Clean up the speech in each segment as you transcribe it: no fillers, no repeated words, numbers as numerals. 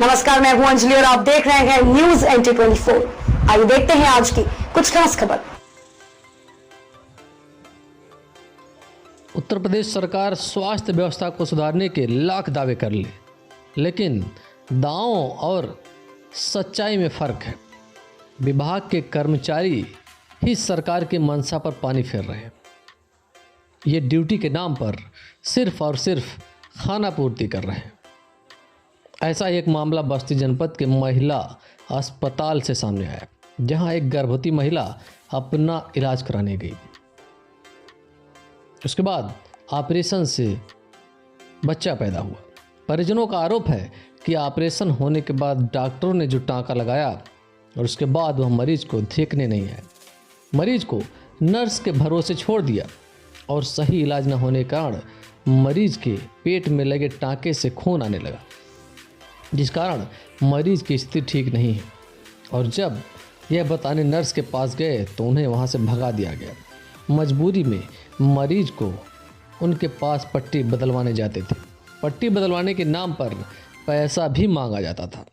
नमस्कार, मैं हूं अंजलि और आप देख रहे हैं न्यूज NT 24। आइए देखते हैं आज की कुछ खास खबर। उत्तर प्रदेश सरकार स्वास्थ्य व्यवस्था को सुधारने के लाख दावे कर ले, लेकिन दावों और सच्चाई में फर्क है। विभाग के कर्मचारी ही सरकार के मंशा पर पानी फेर रहे हैं। ये ड्यूटी के नाम पर सिर्फ और सिर्फ खाना पूर्ति कर रहे हैं। ऐसा एक मामला बस्ती जनपद के महिला अस्पताल से सामने आया, जहां एक गर्भवती महिला अपना इलाज कराने गई। उसके बाद ऑपरेशन से बच्चा पैदा हुआ। परिजनों का आरोप है कि ऑपरेशन होने के बाद डॉक्टरों ने जो टांका लगाया और उसके बाद वह मरीज को देखने नहीं आए। मरीज को नर्स के भरोसे छोड़ दिया और सही इलाज न होने के कारण मरीज के पेट में लगे टांके से खून आने लगा, जिस कारण मरीज की स्थिति ठीक नहीं है। और जब यह बताने नर्स के पास गए तो उन्हें वहां से भगा दिया गया। मजबूरी में मरीज को उनके पास पट्टी बदलवाने जाते थे। पट्टी बदलवाने के नाम पर पैसा भी मांगा जाता था,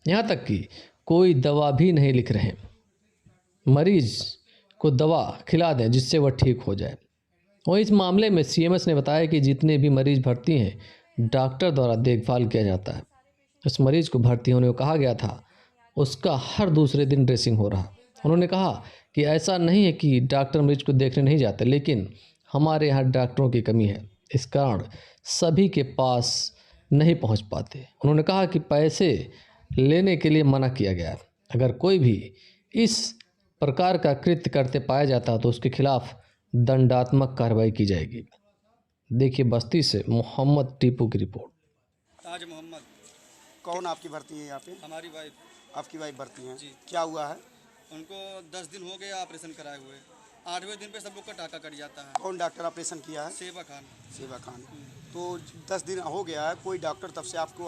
यहाँ तक कि कोई दवा भी नहीं लिख रहे। मरीज को दवा खिला दें जिससे वह ठीक हो जाए। और इस मामले में CMS ने बताया कि जितने भी मरीज भर्ती हैं डॉक्टर द्वारा देखभाल किया जाता है। उस मरीज को भर्ती होने को कहा गया था, उसका हर दूसरे दिन ड्रेसिंग हो रहा। उन्होंने कहा कि ऐसा नहीं है कि डॉक्टर मरीज को देखने नहीं जाते, लेकिन हमारे यहाँ डॉक्टरों की कमी है, इस कारण सभी के पास नहीं पहुँच पाते। उन्होंने कहा कि पैसे लेने के लिए मना किया गया है। अगर कोई भी इस प्रकार का कृत्य करते पाया जाता तो उसके खिलाफ दंडात्मक कार्रवाई की जाएगी। देखिए बस्ती से मोहम्मद टीपू की रिपोर्ट। ताज मोहम्मद। कौन आपकी भर्ती है यहाँ पे? हमारी वाइफ। आपकी वाइफ भर्ती हैं जी। क्या हुआ है? उनको 10 दिन हो गए ऑपरेशन कराए हुए। 8वें दिन पे सब लोग का टाका कट जाता है। कौन डॉक्टर ऑपरेशन किया है? सेवा खान। सेवा खान। तो 10 दिन हो गया है, कोई डॉक्टर तब से आपको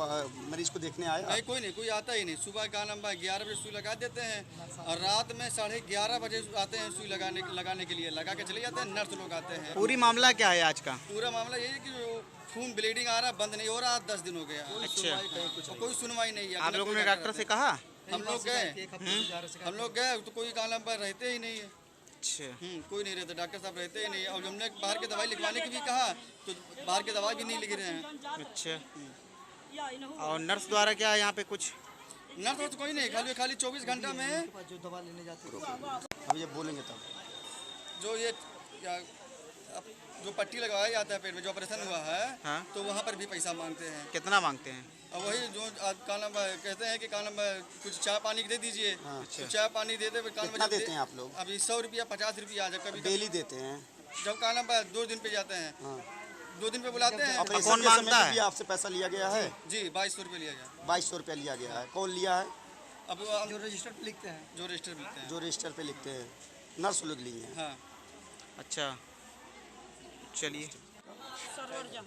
मरीज को देखने आया? नहीं, कोई नहीं, कोई आता ही नहीं। सुबह का नंबर 11 बजे सुई लगा देते हैं और रात में 11:30 बजे आते हैं सुई लगाने के लिए, लगा के चले जाते हैं। नर्स लोग आते हैं। पूरी मामला क्या है आज का? पूरा मामला यही है कि खून ब्लीडिंग आ रहा, बंद नहीं हो रहा, 10 दिन हो गया। अच्छा। कोई सुनवाई नहीं है। आप लोगों ने डॉक्टर से कहा? हम लोग गए तो कोई का नंबर रहते ही नहीं है। अच्छा। कोई नहीं रहता, डॉक्टर साहब रहते ही नहीं। और हमने बाहर की दवाई लिखवाने की भी कहा तो बाहर की दवाई भी नहीं लिख रहे हैं। अच्छा। और नर्स द्वारा क्या यहाँ पे कुछ? नर्स तो कोई नहीं, खाली 24 घंटा में जो दवा लेने जाते हैं अब ये बोलेंगे तब जो ये जो पट्टी लगाया जाता है पेट में, जो ऑपरेशन हुआ है। हाँ? तो वहाँ पर भी पैसा मांगते हैं। कितना मांगते हैं? और वही जो कालम कहते हैं कि कालम कुछ चाय पानी दे दीजिए। हाँ, अच्छा। तो चाय पानी दे दे। कितना देते हैं आप लोग? अभी 100 रुपया 50 रुपया जब कभी डेली देते हैं? जब कालम 2 दिन पे जाते हैं। हाँ। 2 दिन पे बुलाते हैं। कौन मांगता है? आपसे पैसा लिया गया है? जी 2200 रुपये लिया गया। 2200 रुपया लिया गया है। कौन लिया है? अब जो रजिस्टर पे लिखते हैं। जो रजिस्टर पे लिखते हैं नर्स लोग लिए हैं। हाँ। अच्छा, चलिए। सरोवर जहाँ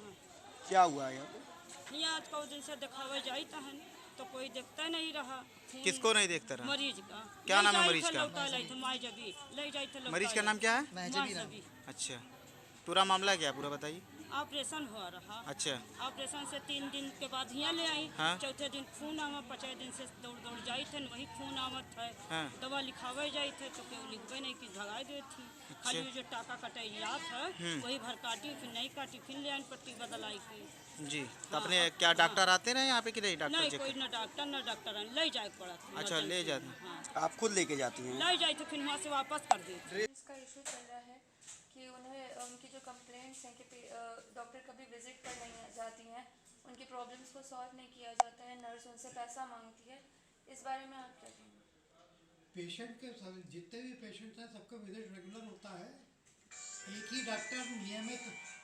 क्या हुआ है यहाँ पे? आज को दिन से दिखावे जाता है तो कोई देखता नहीं रहा। किसको नहीं देखता रहा? मरीज का। क्या नाम है मरीज का? मरीज का नाम क्या है? महजबी। अच्छा, पूरा मामला क्या है, पूरा बताइए। ऑपरेशन हुआ रहा। अच्छा। ऑपरेशन से 3 दिन के बाद यहाँ ले आई। हाँ? चौथे दिन खून आवा, 5 दिन से दौड़ जाई थे, वही खून आवत है। हाँ? दवा लिखावे जाई थे तो केहू लिखबे नहीं कि भगा दे थी। खाली जो टाका कटाइयात है वही भर काटी, फिर नहीं काटी, फिर ले आई पट्टी बदलाई की। जी। तो अपने क्या डॉक्टर आते रहे यहाँ पे कि नहीं? डॉक्टर नहीं, चेक कोई न डॉक्टर ले जाए पड़ा था। अच्छा, ले जाते हैं। हाँ। आप खुद लेके जाती हैं? ले जाए तो फिर वहाँ से वापस कर देते। इसका इशू चल रहा है कि उन्हें उनकी जो कंप्लेंट्स हैं कि डॉक्टर कभी विजिट पर नहीं जाती हैं, उनकी प्रॉब्लम्स को सॉल्व नहीं किया जाता है, नर्स उनसे पैसा मांगती है। इस बारे में आप क्या कहेंगे? पेशेंट के जितने भी पेशेंट हैं सबका विजिट रेगुलर होता है। एक ही डॉक्टर नियमित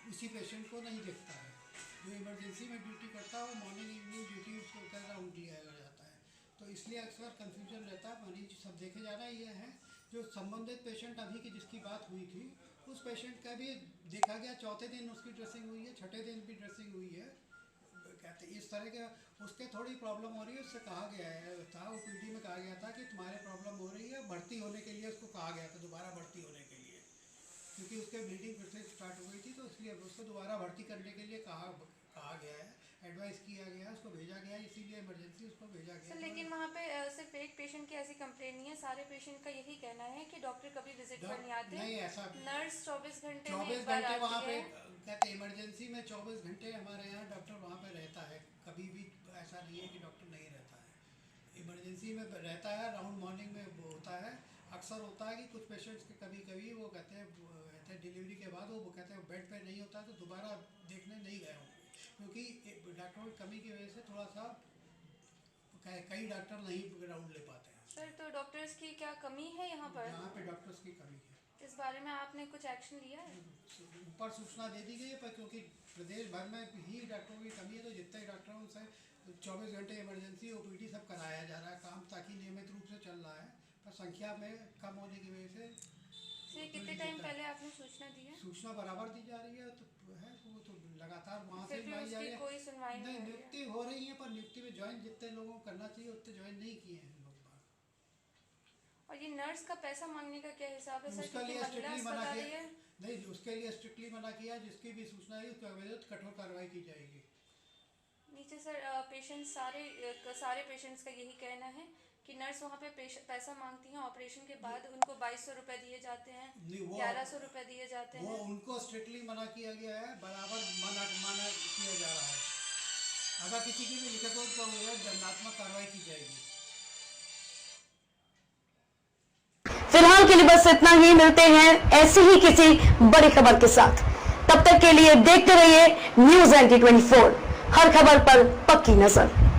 उसी पेशेंट को नहीं देखता है। जो इमरजेंसी में ड्यूटी करता है वो मॉर्निंग इवनिंग ड्यूटी उसको क्या राउंड दिया जाता है, तो इसलिए अक्सर कन्फ्यूजन रहता है। मरीज सब देखे जाना ये है जो संबंधित पेशेंट अभी की जिसकी बात हुई थी उस पेशेंट का भी देखा गया, चौथे दिन उसकी ड्रेसिंग हुई है, छठे दिन भी ड्रेसिंग हुई है। कहते इस तरह के उसके थोड़ी प्रॉब्लम हो रही है, उससे कहा गया है था OPD में कहा गया था कि तुम्हारे प्रॉब्लम हो रही है, भर्ती होने के लिए उसको कहा गया था, दोबारा भर्ती होने के लिए, क्योंकि उसके ब्लीडिंग फिर से स्टार्ट हो गई थी, तो इसलिए उसको दोबारा भर्ती करने के लिए कहा गया है। एडवाइस किया गया, उसको भेजा गया, इसीलिए इमरजेंसी उसको भेजा गया। सर लेकिन वहाँ पे सिर्फ एक पेशेंट की ऐसी कंप्लेंट नहीं है, सारे पेशेंट का यही कहना है कि डॉक्टर कभी विजिट पर नहीं आते। नहीं, ऐसा नर्स 24 घंटे में 24 एक बार घंटे वहाँ आती पे है। कहते इमरजेंसी में 24 घंटे हमारे यहाँ डॉक्टर वहाँ पे रहता है, कभी भी ऐसा नहीं है कि डॉक्टर नहीं रहता है। इमरजेंसी में रहता है, राउंड मॉर्निंग में वो होता है। अक्सर होता है कि कुछ पेशेंट्स के कभी कभी वो कहते हैं डिलीवरी के बाद वो कहते हैं बेड पे नहीं होता है तो दोबारा देखने नहीं गए होंगे, क्योंकि डॉक्टरों की कमी की वजह से थोड़ा सा कई डॉक्टर नहीं राउंड ले पाते हैं। सर तो डॉक्टर्स की क्या कमी है यहाँ पर? यहाँ पे डॉक्टर्स की कमी है। इस बारे में आपने कुछ एक्शन लिया है? ऊपर सूचना दे दी गई है, पर क्योंकि प्रदेश भर में ही डॉक्टरों की कमी है तो जितने डॉक्टर हैं उनसे 24 घंटे इमरजेंसी ओपीडी सब कराया जा रहा है काम, ताकि नियमित रूप से चल रहा है, पर संख्या में कम होने की वजह से। सर कितने टाइम पहले आपने सूचना दी है? सूचना बराबर दी जा रही है, तो है वो तो लगातार वहाँ से फिर भी लाई जा रही उसकी है। कोई सुनवाई नहीं नहीं, हो रही है। नियुक्ति हो रही है, पर नियुक्ति में ज्वाइन जितने लोगों को करना चाहिए उतने ज्वाइन नहीं किए हैं लोग। और ये नर्स का पैसा मांगने का क्या हिसाब है सर? उसके क्योंकि लिए महिला स्ट्रिक्टली मना अस्पताल किया है। नहीं, उसके लिए स्ट्रिक्टली मना किया, जिसकी भी सूचना है उसके विरुद्ध कठोर कार्रवाई की जाएगी। नीचे सर पेशेंट सारे पेशेंट्स का यही कहना है कि नर्स वहाँ पे पैसा मांगती हैं, ऑपरेशन के बाद उनको 2200 रुपये दिए जाते हैं, नहीं, वो 1100 रुपये दिए जाते वो हैं। उनको स्ट्रिक्टली मना किया गया है, बराबर मना किया जा रहा है। अगर किसी की भी लिखित हो तो दंडात्मक कार्रवाई की जाएगी। फिलहाल के लिए बस इतना ही, मिलते हैं ऐसी ही किसी बड़ी खबर के साथ। तब तक के लिए देखते रहिए न्यूज़ 24, हर खबर पर पक्की नजर।